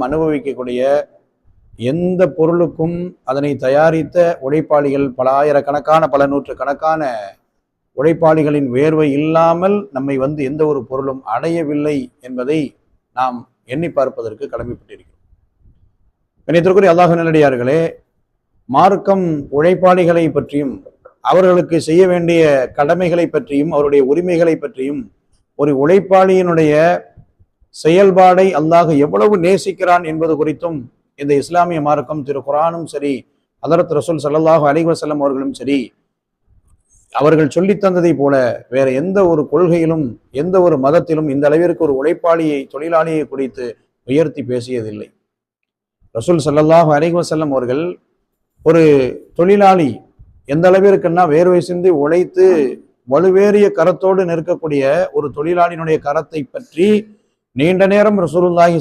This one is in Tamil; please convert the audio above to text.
அனுபவிக்கக்கூடிய எந்த பொருளுக்கும் அதனை தயாரித்த உழைப்பாளிகள் பல ஆயிரக்கணக்கான பல நூற்று கணக்கான உழைப்பாளிகளின் வேர்வை இல்லாமல் நம்மை எந்த ஒரு பொருளும் அடையவில்லை என்பதை நாம் எண்ணி பார்ப்பதற்கு கடமைப்பட்டிருக்கிறோம். கண்ணியத்திற்குரிய அல்லாஹ் நல்லடியார்களே, மார்க்கம் உழைப்பாளிகளை பற்றியும் அவர்களுக்கு செய்ய வேண்டிய கடமைகளை பற்றியும் அவருடைய உரிமைகளை பற்றியும் ஒரு உழைப்பாளியினுடைய செயல்பாடை அல்லாஹ் எவ்வளவு நேசிக்கிறான் என்பது குறித்தும் இந்த இஸ்லாமிய மார்க்கம் திரு குர்ஆனும் சரி, ஹதரத் ரசூல் ஸல்லல்லாஹு அலைஹி வஸல்லம் அவர்களும் சரி, அவர்கள் சொல்லி தந்ததை போல வேற எந்த ஒரு கொள்கையிலும் எந்த ஒரு மதத்திலும் இந்த அளவிற்கு ஒரு உழைப்பாளியை தொழிலாளியை குறித்து உயர்த்தி பேசியதில்லை. ரசூல் ஸல்லல்லாஹு அலைஹி வஸல்லம் அவர்கள் ஒரு தொழிலாளி எந்த அளவிற்குன்னா வேர்வை சிந்தி உழைத்து வலுவேறிய கரத்தோடு நிற்கக்கூடிய ஒரு தொழிலாளியினுடைய கரத்தை பற்றி நீண்ட நேரம் ரசூலுல்லாஹி